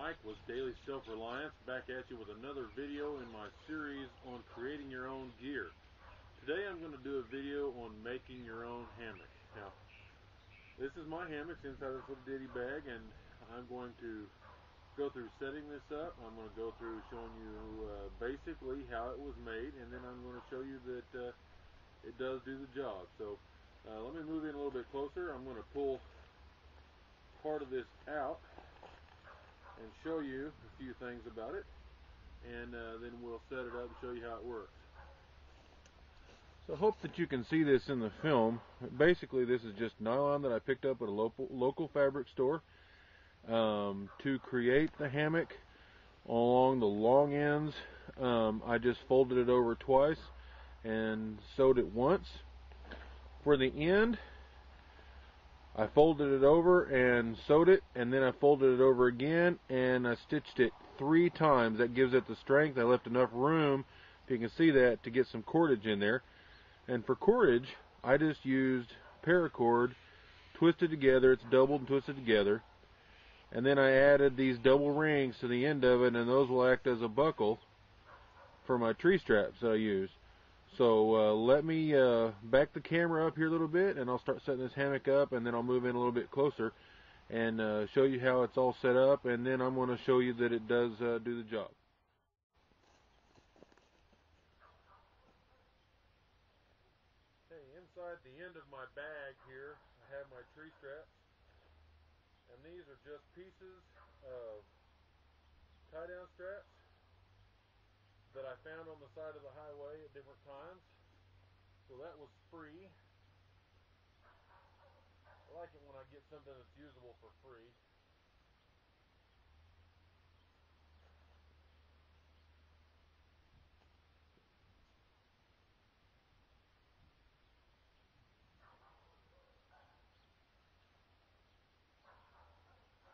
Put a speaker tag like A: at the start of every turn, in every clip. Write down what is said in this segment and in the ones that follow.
A: Mike with Daily Self-Reliance, back at you with another video in my series on creating your own gear. Today I'm going to do a video on making your own hammock. Now, this is my hammock inside this little ditty bag, and I'm going to go through setting this up. I'm going to go through showing you basically how it was made, and then I'm going to show you that it does do the job. So let me move in a little bit closer. I'm going to pull part of this out and show you a few things about it, and then we'll set it up and show you how it works. So I hope that you can see this in the film. Basically, this is just nylon that I picked up at a local fabric store to create the hammock. Along the long ends, I just folded it over twice and sewed it once. For the end, I folded it over and sewed it, and then I folded it over again and I stitched it 3 times. That gives it the strength. I left enough room, if you can see that, to get some cordage in there. And for cordage, I just used paracord, twisted together. It's doubled and twisted together. And then I added these double rings to the end of it, and those will act as a buckle for my tree straps that I use. So let me back the camera up here a little bit, and I'll start setting this hammock up, and then I'll move in a little bit closer and show you how it's all set up, and then I'm going to show you that it does do the job. Okay, inside the end of my bag here, I have my tree straps, and these are just pieces of tie-down straps that I found on the side of the highway at different times. So that was free. I like it when I get something that's usable for free.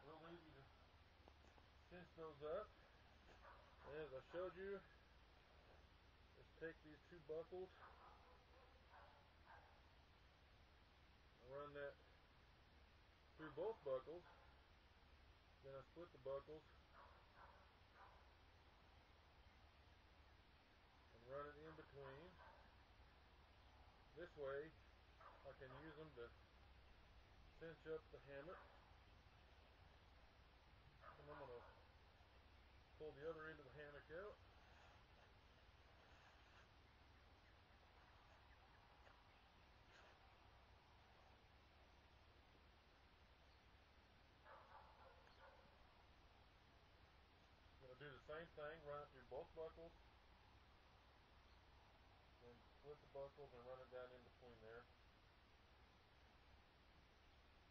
A: Real easy to cinch those up. And as I showed you, just take these 2 buckles and run that through both buckles. Then I split the buckles and run it in between. This way I can use them to cinch up the hammock. And I'm going to pull the other end of the hammock out. I'm going to do the same thing, run it through both buckles, then split the buckles and run it down in between there.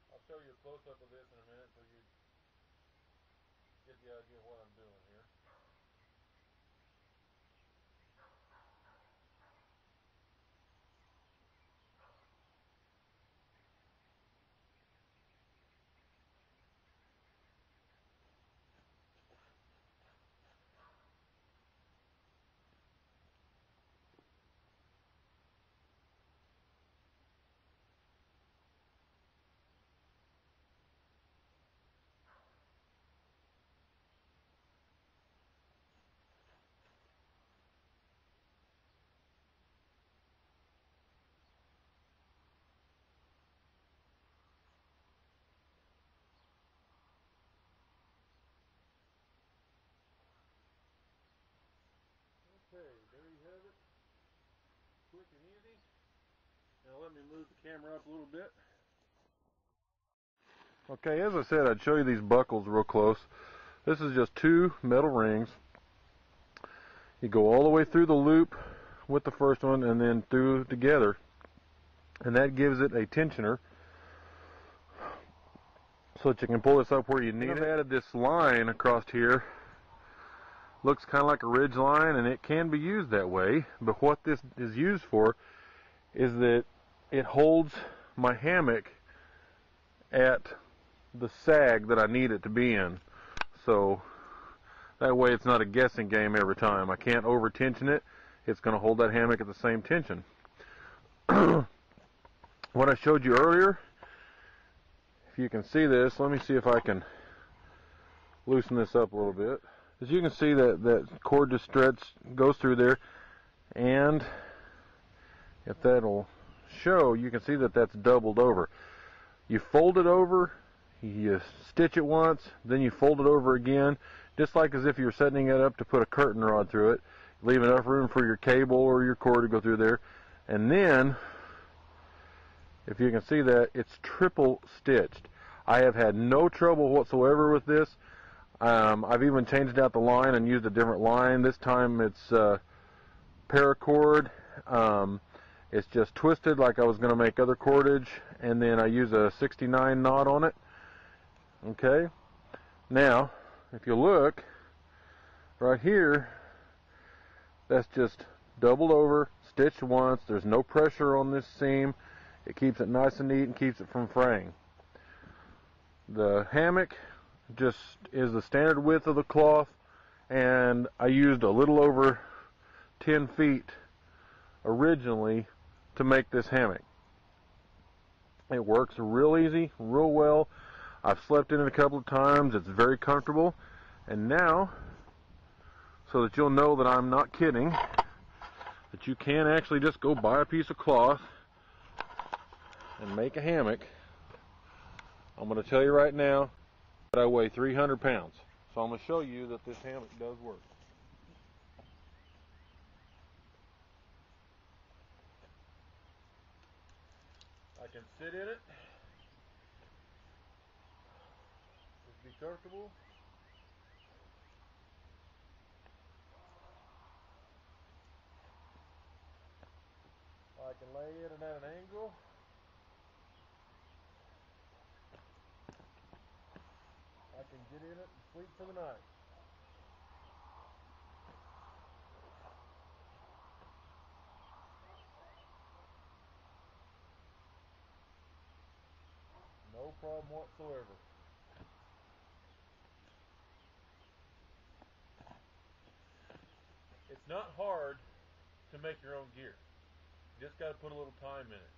A: I'll show you a close-up of this in a minute so you get the idea of what I'm doing here. Okay, there you have it. Quick and easy. Now let me move the camera up a little bit. Okay, as I said, I'd show you these buckles real close. This is just 2 metal rings. You go all the way through the loop with the first one and then through together. And that gives it a tensioner so that you can pull this up where you need it. I've added this line across here. Looks kind of like a ridge line, and it can be used that way, but what this is used for is that it holds my hammock at the sag that I need it to be in. So that way it's not a guessing game every time. I can't over tension it. It's going to hold that hammock at the same tension. What I showed you earlier, if you can see this, let me see if I can loosen this up a little bit. As you can see, that cord just goes through there, and if that'll show, you can see that that's doubled over. You fold it over, you stitch it once, then you fold it over again, just like as if you're setting it up to put a curtain rod through it. Leave enough room for your cable or your cord to go through there, and then, if you can see that, it's triple stitched. I have had no trouble whatsoever with this. I've even changed out the line and used a different line. This time it's paracord. It's just twisted like I was going to make other cordage, and then I use a 69 knot on it. Okay. Now, if you look right here, that's just doubled over, stitched once. There's no pressure on this seam. It keeps it nice and neat and keeps it from fraying. The hammock just is the standard width of the cloth, and I used a little over 10 feet originally to make this hammock. It works real easy, real well. I've slept in it a couple of times. It's very comfortable. And now, so that you'll know that I'm not kidding, that you can actually just go buy a piece of cloth and make a hammock. I'm going to tell you right now that I weigh 300 pounds. So I'm going to show you that this hammock does work. I can sit in it, just be comfortable. I can lay in it at an angle. I can get in it and sleep for the night. No problem whatsoever. It's not hard to make your own gear. You just got to put a little time in it.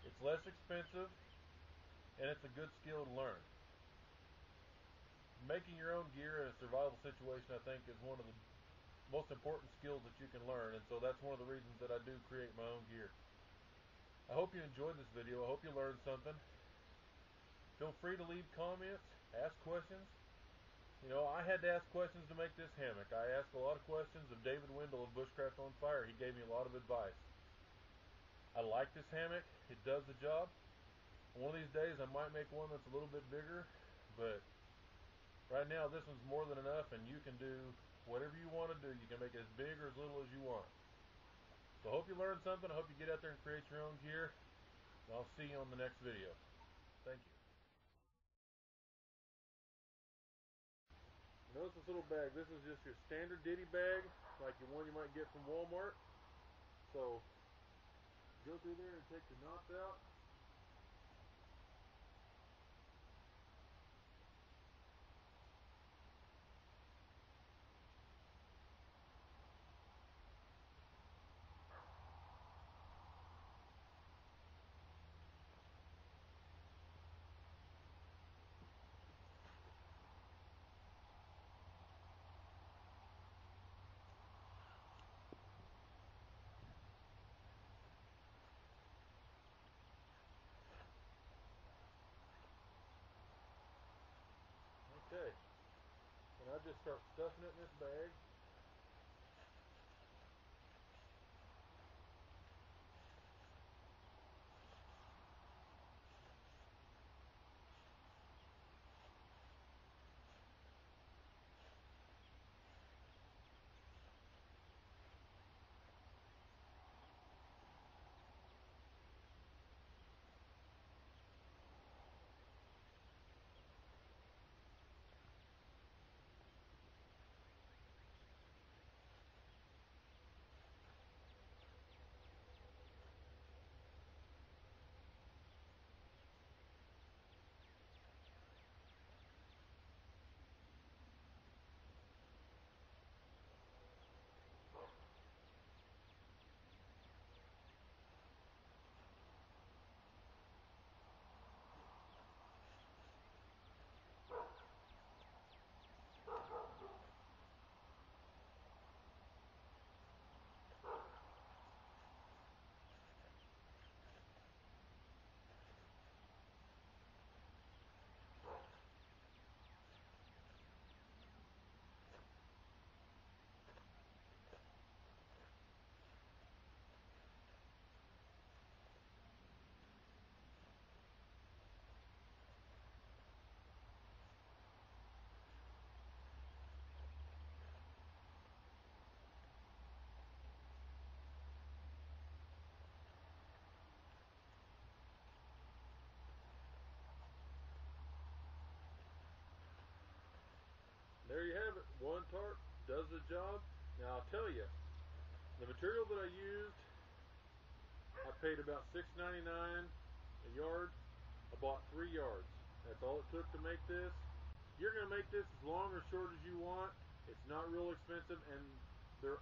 A: It's less expensive, and it's a good skill to learn. Making your own gear in a survival situation, I think, is one of the most important skills that you can learn, and so that's one of the reasons that I do create my own gear. I hope you enjoyed this video. I hope you learned something. Feel free to leave comments, ask questions. You know, I had to ask questions to make this hammock. I asked a lot of questions of David Wendell of Bushcraft on Fire. He gave me a lot of advice. I like this hammock. It does the job. One of these days I might make one that's a little bit bigger, but right now this one's more than enough, and you can do whatever you want to do. You can make it as big or as little as you want. So I hope you learned something. I hope you get out there and create your own gear. And I'll see you on the next video. Thank you. Notice this little bag. This is just your standard ditty bag, like the one you might get from Walmart. So go through there and take the knots out. Okay. And I just start stuffing it in this bag. one tarp does the job. Now I'll tell you, the material that I used, I paid about $6.99 a yard. I bought 3 yards. That's all it took to make this. You're going to make this as long or short as you want. It's not real expensive, and there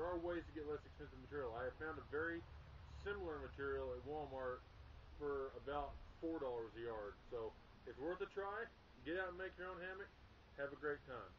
A: are ways to get less expensive material. I have found a very similar material at Walmart for about $4 a yard. So it's worth a try. Get out and make your own hammock. Have a great time.